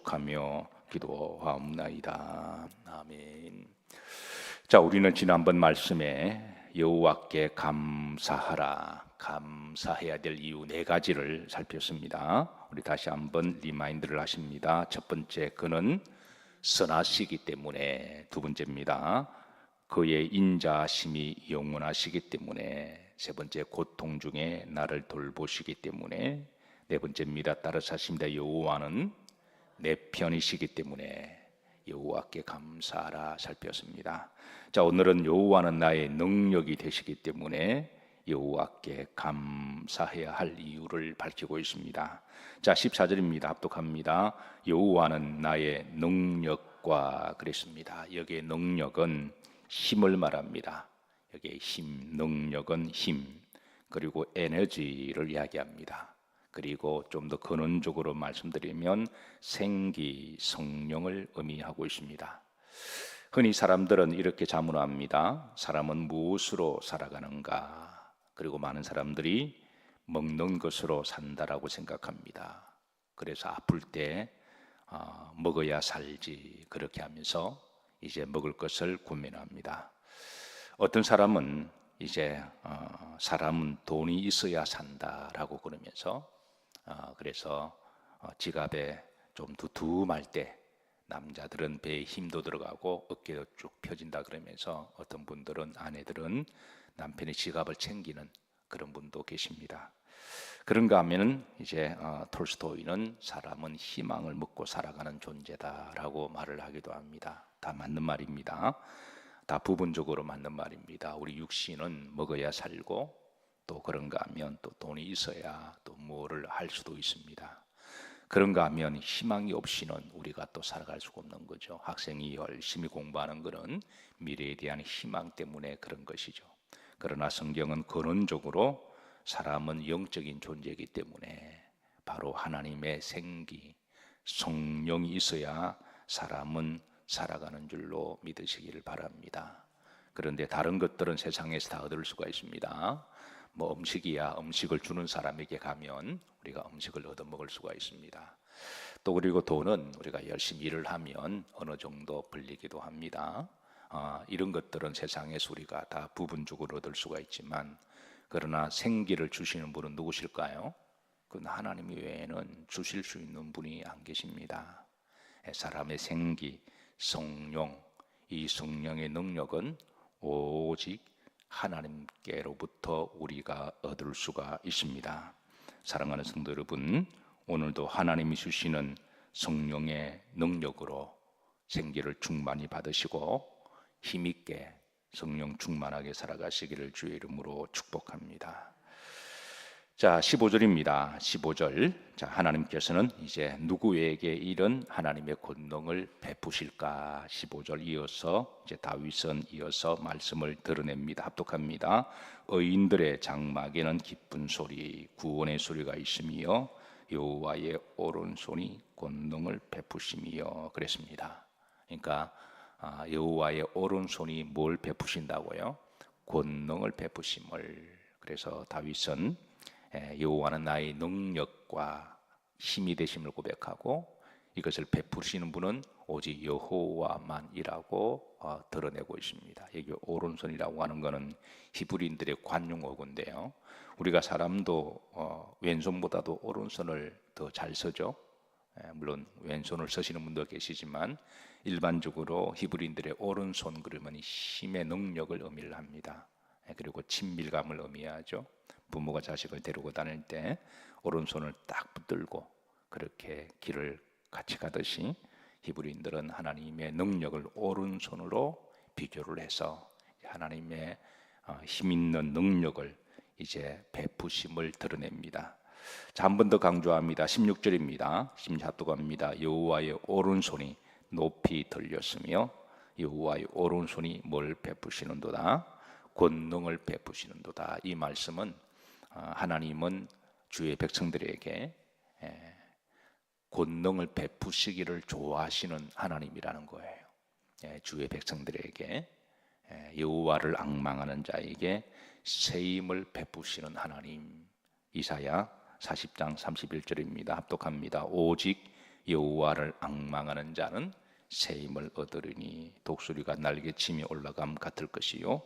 축복하며 기도하옵나이다. 아멘. 자, 우리는 지난번 말씀에 여호와께 감사하라, 감사해야 될 이유 네 가지를 살폈습니다. 우리 다시 한번 리마인드를 하십니다. 첫 번째, 그는 선하시기 때문에. 두 번째입니다, 그의 인자심이 영원하시기 때문에. 세 번째, 고통 중에 나를 돌보시기 때문에. 네 번째입니다, 따라서 하십니다. 여호와는 내 편이시기 때문에 여호와께 감사하라 살폈습니다. 자, 오늘은 여호와는 나의 능력이 되시기 때문에 여호와께 감사해야 할 이유를 밝히고 있습니다. 자, 14절입니다. 합독합니다. 여호와는 나의 능력과 그랬습니다. 여기에 능력은 힘을 말합니다. 여기에 힘, 능력은 힘, 그리고 에너지를 이야기합니다. 그리고 좀 더 근원적으로 말씀드리면 생기, 성령을 의미하고 있습니다. 흔히 사람들은 이렇게 자문합니다. 사람은 무엇으로 살아가는가? 그리고 많은 사람들이 먹는 것으로 산다라고 생각합니다. 그래서 아플 때 먹어야 살지, 그렇게 하면서 이제 먹을 것을 고민합니다. 어떤 사람은 이제 사람은 돈이 있어야 산다라고 그러면서 그래서 지갑에 좀 두툼할 때 남자들은 배에 힘도 들어가고 어깨도 쭉 펴진다 그러면서 어떤 분들은, 아내들은 남편의 지갑을 챙기는 그런 분도 계십니다. 그런가 하면은 이제 톨스토이는 사람은 희망을 먹고 살아가는 존재다라고 말을 하기도 합니다. 다 맞는 말입니다. 다 부분적으로 맞는 말입니다. 우리 육신은 먹어야 살고, 또 그런가 하면 또 돈이 있어야 또 뭐를 할 수도 있습니다. 그런가 하면 희망이 없이는 우리가 또 살아갈 수가 없는 거죠. 학생이 열심히 공부하는 것은 미래에 대한 희망 때문에 그런 것이죠. 그러나 성경은 근원적으로 사람은 영적인 존재이기 때문에 바로 하나님의 생기, 성령이 있어야 사람은 살아가는 줄로 믿으시기를 바랍니다. 그런데 다른 것들은 세상에서 다 얻을 수가 있습니다. 뭐 음식이야, 음식을 주는 사람에게 가면 우리가 음식을 얻어 먹을 수가 있습니다. 또 그리고 돈은 우리가 열심히 일을 하면 어느 정도 벌리기도 합니다. 이런 것들은 세상에서 우리가 다 부분적으로 얻을 수가 있지만, 그러나 생기를 주시는 분은 누구실까요? 그건 하나님 외에는 주실 수 있는 분이 안 계십니다. 사람의 생기, 성령, 이 성령의 능력은 오직 하나님께로부터 우리가 얻을 수가 있습니다. 사랑하는 성도 여러분, 오늘도 하나님이 주시는 성령의 능력으로 생기를 충만히 받으시고 힘있게 성령 충만하게 살아가시기를 주의 이름으로 축복합니다. 자, 15절입니다. 15절. 자, 하나님께서는 이제 누구에게 이런 하나님의 권능을 베푸실까? 15절 이어서 이제 다윗은 이어서 말씀을 드러냅니다. 합독합니다. 의인들의 장막에는 기쁜 소리, 구원의 소리가 있으며 여호와의 오른손이 권능을 베푸시며 그랬습니다. 그러니까 여호와의 오른손이 뭘 베푸신다고요? 권능을 베푸심을. 그래서 다윗은 여호와는 나의 능력과 힘이 되심을 고백하고, 이것을 베푸시는 분은 오직 여호와만이라고 드러내고 있습니다. 여기 오른손이라고 하는 것은 히브리인들의 관용어구인데요, 우리가 사람도 왼손보다도 오른손을 더 잘 쓰죠. 물론 왼손을 쓰시는 분도 계시지만 일반적으로 히브리인들의 오른손 그러면 힘의 능력을 의미를 합니다. 그리고 친밀감을 의미하죠. 부모가 자식을 데리고 다닐 때 오른손을 딱 붙들고 그렇게 길을 같이 가듯이 히브리인들은 하나님의 능력을 오른손으로 비교를 해서 하나님의 힘 있는 능력을 이제 베푸심을 드러냅니다. 자, 한 번 더 강조합니다. 16절입니다. 심사도갑니다. 여호와의 오른손이 높이 들렸으며 여호와의 오른손이 뭘 베푸시는도다? 권능을 베푸시는도다. 이 말씀은 하나님은 주의 백성들에게 권능을 베푸시기를 좋아하시는 하나님이라는 거예요. 주의 백성들에게, 여호와를 앙망하는 자에게 새 힘을 베푸시는 하나님. 이사야 40장 31절입니다. 합독합니다. 오직 여호와를 앙망하는 자는 새 힘을 얻으리니 독수리가 날개치며 올라감 같을 것이요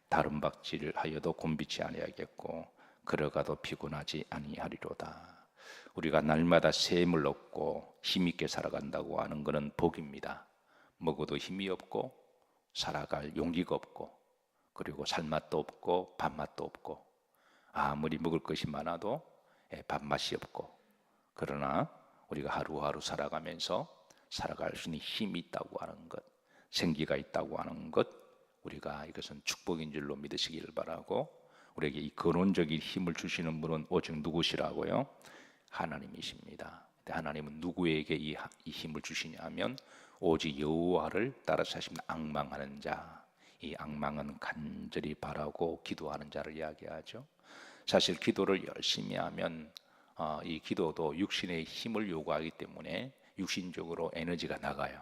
다른 박질을 하여도 곤비치 아니하겠고 걸어가도 피곤하지 아니하리로다. 우리가 날마다 새 힘을 얻고 힘있게 살아간다고 하는 것은 복입니다. 먹어도 힘이 없고 살아갈 용기가 없고 그리고 살맛도 없고 밥맛도 없고 아무리 먹을 것이 많아도 밥맛이 없고 그러나 우리가 하루하루 살아가면서 살아갈 수 있는 힘이 있다고 하는 것, 생기가 있다고 하는 것, 우리가 이것은 축복인 줄로 믿으시기를 바라고 우리에게 이 근원적인 힘을 주시는 분은 오직 누구시라고요? 하나님이십니다. 하나님은 누구에게 이 힘을 주시냐면 오직 여호와를 따라 사십니다. 앙망하는 자, 이 앙망은 간절히 바라고 기도하는 자를 이야기하죠. 사실 기도를 열심히 하면 이 기도도 육신의 힘을 요구하기 때문에 육신적으로 에너지가 나가요.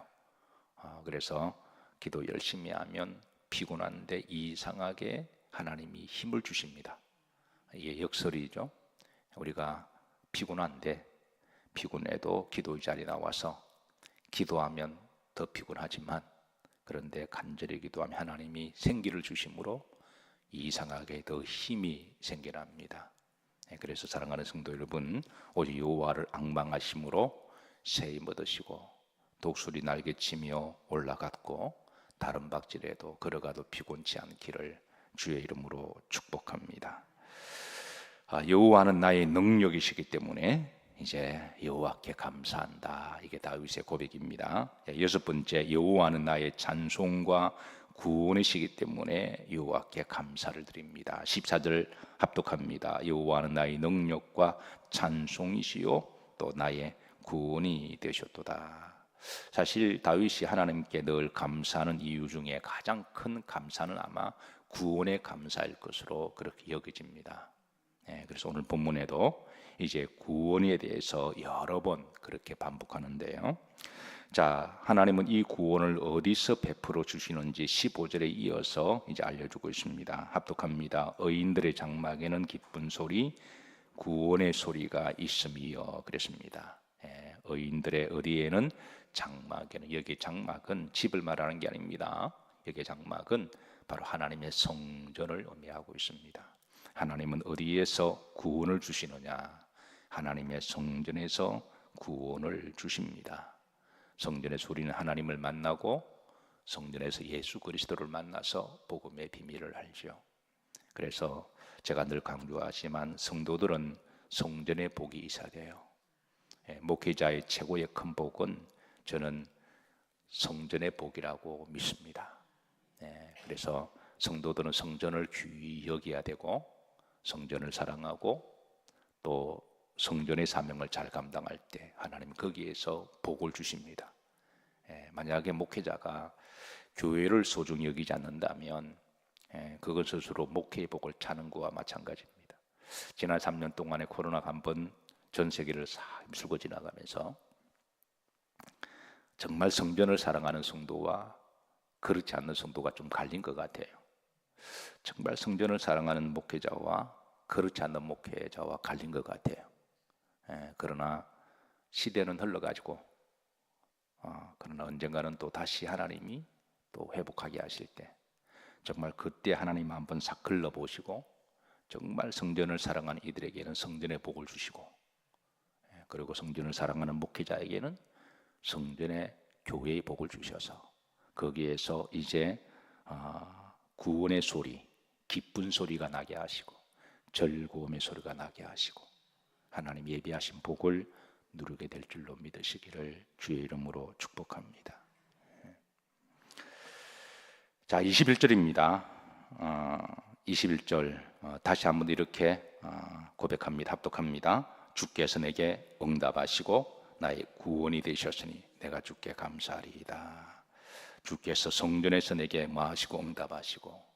그래서 기도 열심히 하면 피곤한데 이상하게 하나님이 힘을 주십니다. 이게 역설이죠. 우리가 피곤한데 피곤해도 기도 자리에 나와서 기도하면 더 피곤하지만 그런데 간절히 기도하면 하나님이 생기를 주심으로 이상하게 더 힘이 생겨납니다. 그래서 사랑하는 성도 여러분, 오직 여호와를 앙망하심으로 새 힘 얻으시고 독수리 날개치며 올라갔고 다른 박질에도 걸어가도 피곤치 않기를 주의 이름으로 축복합니다. 여호와는 나의 능력이시기 때문에 이제 여호와께 감사한다. 이게 다윗의 고백입니다. 여섯 번째, 여호와는 나의 찬송과 구원이시기 때문에 여호와께 감사를 드립니다. 14절 합독합니다. 여호와는 나의 능력과 찬송이시요 또 나의 구원이 되셨도다. 사실 다윗이 하나님께 늘 감사하는 이유 중에 가장 큰 감사는 아마 구원의 감사일 것으로 그렇게 여겨집니다. 그래서 오늘 본문에도 이제 구원에 대해서 여러 번 그렇게 반복하는데요. 자, 하나님은 이 구원을 어디서 베풀어 주시는지 15절에 이어서 이제 알려주고 있습니다. 합독합니다. 의인들의 장막에는 기쁜 소리, 구원의 소리가 있음이요. 그랬습니다. 의인들의 어디에는 장막에는, 여기 장막은 집을 말하는 게 아닙니다. 여기 장막은 바로 하나님의 성전을 의미하고 있습니다. 하나님은 어디에서 구원을 주시느냐? 하나님의 성전에서 구원을 주십니다. 성전의 소리는 하나님을 만나고 성전에서 예수 그리스도를 만나서 복음의 비밀을 알죠. 그래서 제가 늘 강조하지만 성도들은 성전의 복이 있어야 돼요. 목회자의 최고의 큰 복은 저는 성전의 복이라고 믿습니다. 그래서 성도들은 성전을 귀히 여겨야 되고 성전을 사랑하고 또 성전의 사명을 잘 감당할 때 하나님 거기에서 복을 주십니다. 만약에 목회자가 교회를 소중히 여기지 않는다면 그것 스스로 목회의 복을 차는 것과 마찬가지입니다. 지난 3년 동안에 코로나가 한번 전 세계를 싹 휩쓸고 지나가면서 정말 성전을 사랑하는 성도와 그렇지 않는 성도가 좀 갈린 것 같아요. 정말 성전을 사랑하는 목회자와 그렇지 않는 목회자와 갈린 것 같아요. 그러나 시대는 흘러가지고 그러나 언젠가는 또 다시 하나님이 또 회복하게 하실 때 정말 그때 하나님 한번 싹 걸러보시고 정말 성전을 사랑하는 이들에게는 성전의 복을 주시고 그리고 성전을 사랑하는 목회자에게는 성전의 교회의 복을 주셔서 거기에서 이제 구원의 소리, 기쁜 소리가 나게 하시고 즐거움의 소리가 나게 하시고 하나님 예비하신 복을 누리게 될 줄로 믿으시기를 주의 이름으로 축복합니다. 자, 21절입니다. 21절 다시 한번 이렇게 고백합니다. 합독합니다. 주께서 내게 응답하시고 나의 구원이 되셨으니 내가 주께 감사하리이다. 주께서 성전에서 내게 뭐하시고 응답하시고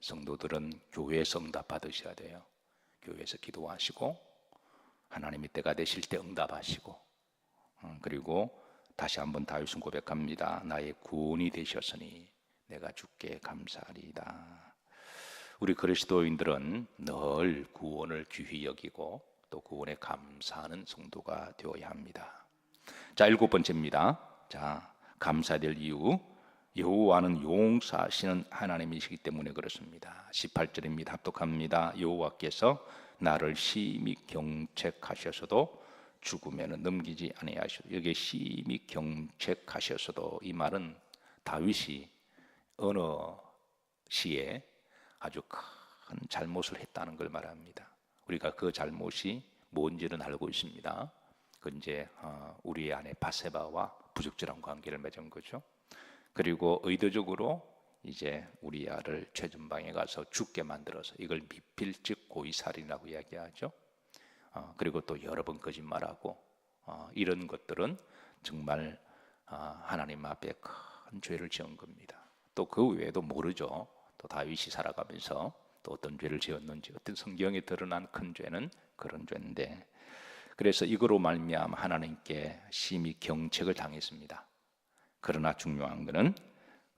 성도들은 교회에서 응답 받으셔야 돼요. 교회에서 기도하시고 하나님의 때가 되실 때 응답하시고 그리고 다시 한번 다윗은 고백합니다. 나의 구원이 되셨으니 내가 주께 감사하리이다. 우리 그리스도인들은 늘 구원을 귀히 여기고 또 구원에 감사하는 성도가 되어야 합니다. 자, 7번째입니다. 자, 감사될 이유. 여호와는 용서하시는 하나님이시기 때문에 그렇습니다. 18절입니다. 합독합니다. 여호와께서 나를 심히 경책하셔서도 죽음에는 넘기지 아니하시고, 여기 심히 경책하셔서도, 이 말은 다윗이 어느 시에 아주 큰 잘못을 했다는 걸 말합니다. 우리가 그 잘못이 뭔지는 알고 있습니다. 그 이제 우리 아내 바세바와 부적절한 관계를 맺은 거죠. 그리고 의도적으로 이제 우리아를 최전방에 가서 죽게 만들어서, 이걸 미필적 고의살인이라고 이야기하죠. 그리고 또 여러 번 거짓말하고, 이런 것들은 정말 하나님 앞에 큰 죄를 지은 겁니다. 또 그 외에도 모르죠. 또 다윗이 살아가면서 또 어떤 죄를 지었는지, 어떤 성경에 드러난 큰 죄는 그런 죄인데, 그래서 이거로 말미암아 하나님께 심히 경책을 당했습니다. 그러나 중요한 것은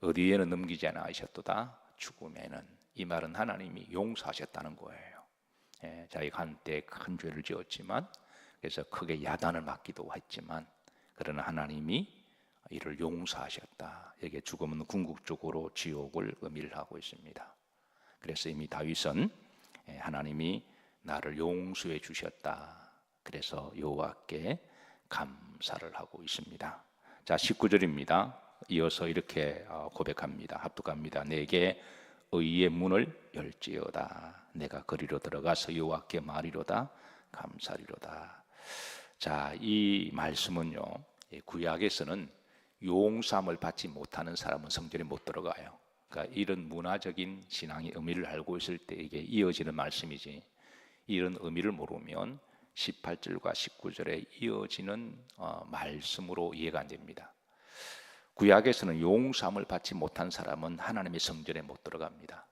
어디에는 넘기지 않으셨도다 죽음에는, 이 말은 하나님이 용서하셨다는 거예요. 자기가 한때 큰 죄를 지었지만, 그래서 크게 야단을 맞기도 했지만, 그러나 하나님이 이를 용서하셨다. 여기에 죽음은 궁극적으로 지옥을 의미를 하고 있습니다. 그래서 이미 다윗은 하나님이 나를 용서해 주셨다, 그래서 여호와께 감사를 하고 있습니다. 자, 19절입니다. 이어서 이렇게 고백합니다. 합독합니다. 내게 의의 문을 열지어다. 내가 거리로 들어가서 여호와께 말이로다 감사리로다. 자, 이 말씀은요, 구약에서는 용서함을 받지 못하는 사람은 성전에 못 들어가요. 그러니까 이런 문화적인 신앙의 의미를 알고 있을 때 이게 이어지는 말씀이지, 이런 의미를 모르면 18절과 19절에 이어지는 말씀으로 이해가 안 됩니다. 구약에서는 용서함을 받지 못한 사람은 하나님의 성전에 못 들어갑니다.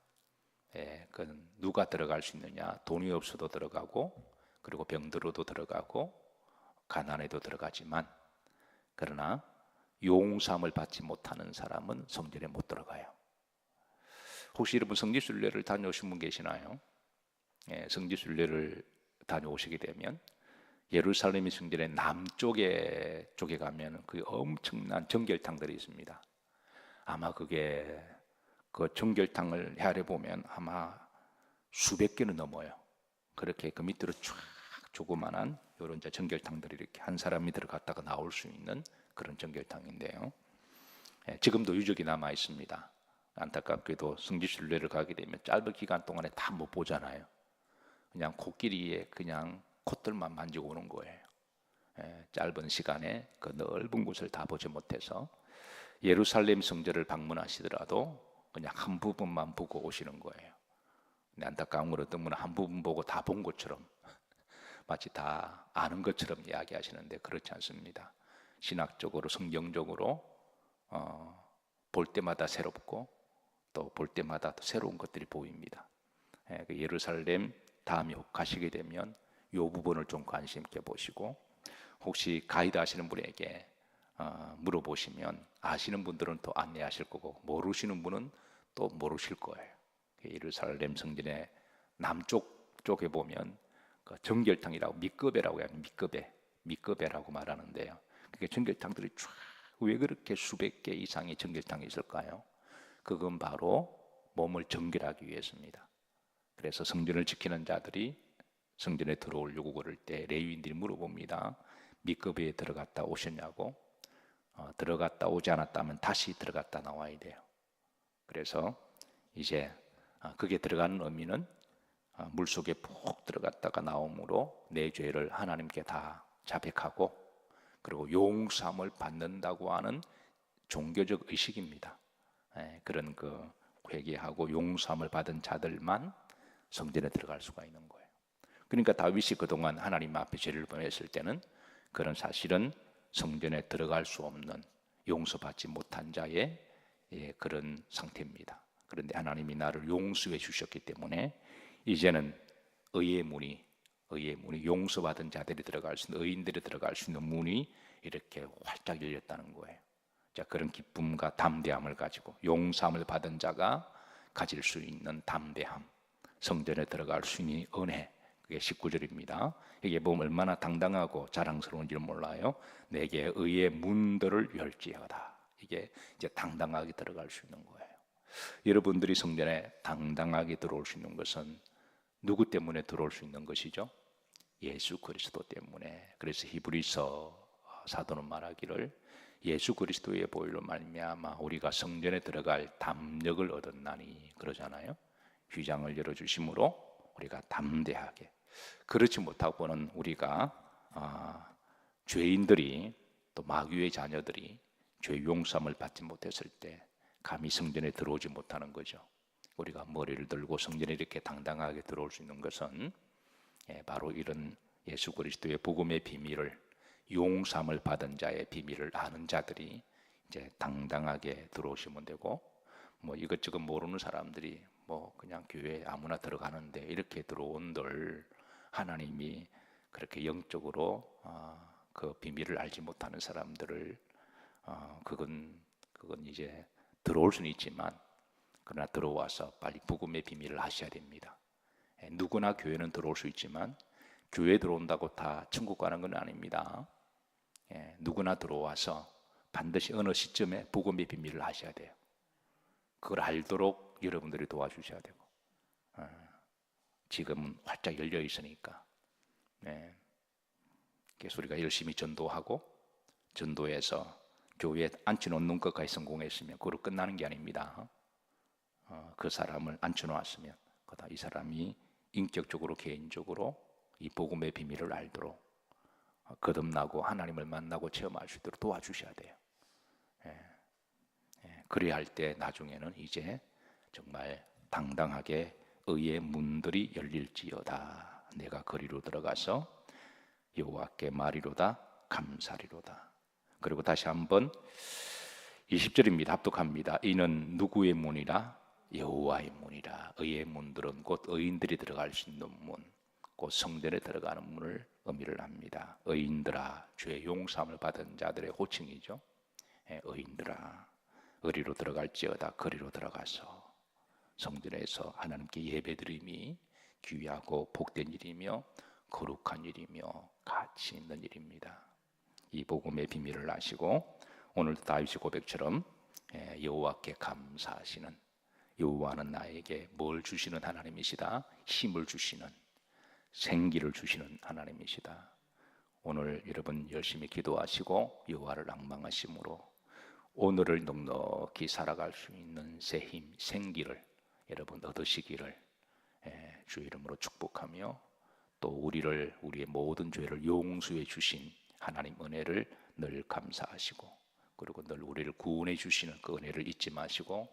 그건 누가 들어갈 수 있느냐? 돈이 없어도 들어가고, 그리고 병들어도 들어가고, 가난해도 들어가지만, 그러나 용서함을 받지 못하는 사람은 성전에 못 들어가요. 혹시 여러분 성지순례를 다녀오신 분 계시나요? 성지순례를 다녀오시게 되면 예루살렘 성전의 남쪽에 가면 그 엄청난 정결탕들이 있습니다. 아마 그게 그 정결탕을 헤아려 보면 아마 수백 개는 넘어요. 그렇게 그 밑으로 쫙 조그만한 이런 정결탕들이 이렇게 한 사람이 들어갔다가 나올 수 있는 그런 정결탕인데요. 지금도 유적이 남아 있습니다. 안타깝게도 성지순례를 가게 되면 짧은 기간 동안에 다 못 보잖아요. 그냥 코끼리에 그냥 콧들만 만지고 오는 거예요. 짧은 시간에 그 넓은 곳을 다 보지 못해서 예루살렘 성전을 방문하시더라도 그냥 한 부분만 보고 오시는 거예요. 근데 안타까운 건 어떤 분은 한 부분 보고 다 본 것처럼 마치 다 아는 것처럼 이야기하시는데 그렇지 않습니다. 신학적으로 성경적으로 볼 때마다 새롭고 또 볼 때마다 또 새로운 것들이 보입니다. 그 예루살렘 다음에 가시게 되면 이 부분을 좀 관심 있게 보시고, 혹시 가이드 하시는 분에게 물어보시면 아시는 분들은 또 안내하실 거고, 모르시는 분은 또 모르실 거예요. 예루살렘 성전의 남쪽 쪽에 보면 그 정결탕이라고, 밑급에라고 해요. 밑급에라고 말하는데요. 그게 정결탕들이 쫙, 왜 그렇게 수백 개 이상의 정결탕이 있을까요? 그건 바로 몸을 정결하기 위해서입니다. 그래서 성전을 지키는 자들이 성전에 들어오려고 그럴 때 레위인들이 물어봅니다. 밑급에 들어갔다 오셨냐고. 들어갔다 오지 않았다면 다시 들어갔다 나와야 돼요. 그래서 이제 그게 들어가는 의미는 물속에 푹 들어갔다가 나옴으로 내 죄를 하나님께 다 자백하고, 그리고 용서함을 받는다고 하는 종교적 의식입니다. 그런 그 회개하고 용서함을 받은 자들만 성전에 들어갈 수가 있는 거예요. 그러니까 다윗이 그동안 하나님 앞에 죄를 범했을 때는 그런 사실은 성전에 들어갈 수 없는, 용서받지 못한 자의 그런 상태입니다. 그런데 하나님이 나를 용서해 주셨기 때문에 이제는 의의 문이 용서받은 자들이 들어갈 수 있는, 의인들이 들어갈 수 있는 문이 이렇게 활짝 열렸다는 거예요. 자, 그런 기쁨과 담대함을 가지고 용서함을 받은 자가 가질 수 있는 담대함, 성전에 들어갈 수 있는 은혜, 그게 19절입니다. 이게 보면 얼마나 당당하고 자랑스러운지 몰라요. 내게 의의 문들을 열지어다. 이게 이제 당당하게 들어갈 수 있는 거예요. 여러분들이 성전에 당당하게 들어올 수 있는 것은 누구 때문에 들어올 수 있는 것이죠? 예수 그리스도 때문에. 그래서 히브리서 사도는 말하기를 예수 그리스도의 보혈로 말미암아 우리가 성전에 들어갈 담력을 얻었나니 그러잖아요. 휘장을 열어주심으로 우리가 담대하게. 그렇지 못하고는 우리가 죄인들이 또 마귀의 자녀들이 죄 용서함을 받지 못했을 때 감히 성전에 들어오지 못하는 거죠. 우리가 머리를 들고 성전에 이렇게 당당하게 들어올 수 있는 것은 바로 이런 예수 그리스도의 복음의 비밀을 용서함을 받은 자의 비밀을 아는 자들이 이제 당당하게 들어오시면 되고, 뭐 이것저것 모르는 사람들이 뭐 그냥 교회에 아무나 들어가는데 이렇게 들어온들 하나님이 그렇게 영적으로 그 비밀을 알지 못하는 사람들을 그건 이제 들어올 수는 있지만 그러나 들어와서 빨리 복음의 비밀을 하셔야 됩니다. 누구나 교회는 들어올 수 있지만 교회 들어온다고 다 천국 가는 건 아닙니다. 누구나 들어와서 반드시 어느 시점에 복음의 비밀을 하셔야 돼요. 그걸 알도록 여러분들이 도와주셔야 되고, 지금은 활짝 열려 있으니까 그래서 우리가 열심히 전도하고 전도해서 교회에 앉혀놓는 것까지 성공했으면 그걸로 끝나는 게 아닙니다. 그 사람을 앉혀놓았으면 이 사람이 인격적으로 개인적으로 이 복음의 비밀을 알도록 거듭나고 하나님을 만나고 체험할 수 있도록 도와주셔야 돼요. 그래야 할 때 나중에는 이제 정말 당당하게 의의 문들이 열릴지어다. 내가 거리로 들어가서 여호와께 말이로다 감사리로다. 그리고 다시 한번 20절입니다. 합독합니다. 이는 누구의 문이라? 여호와의 문이라. 의의 문들은 곧 의인들이 들어갈 수 있는 문, 곧 성전에 들어가는 문을 의미를 합니다. 의인들아, 죄 용서함을 받은 자들의 호칭이죠. 의인들아, 의리로 들어갈지어다. 거리로 들어가서 성전에서 하나님께 예배드림이 귀하고 복된 일이며 거룩한 일이며 가치 있는 일입니다. 이 복음의 비밀을 아시고 오늘도 다윗의 고백처럼 여호와께 감사하시는, 여호와는 나에게 뭘 주시는 하나님이시다. 힘을 주시는, 생기를 주시는 하나님이시다. 오늘 여러분 열심히 기도하시고 여호와를 앙망하심으로 오늘을 넉넉히 살아갈 수 있는 새 힘, 생기를 여러분 얻으시기를 주 이름으로 축복하며, 또 우리의 모든 죄를 용서해 주신 하나님 은혜를 늘 감사하시고, 그리고 늘 우리를 구원해 주시는 그 은혜를 잊지 마시고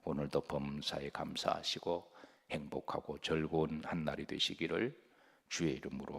오늘도 범사에 감사하시고 행복하고 즐거운 한 날이 되시기를 주의 이름으로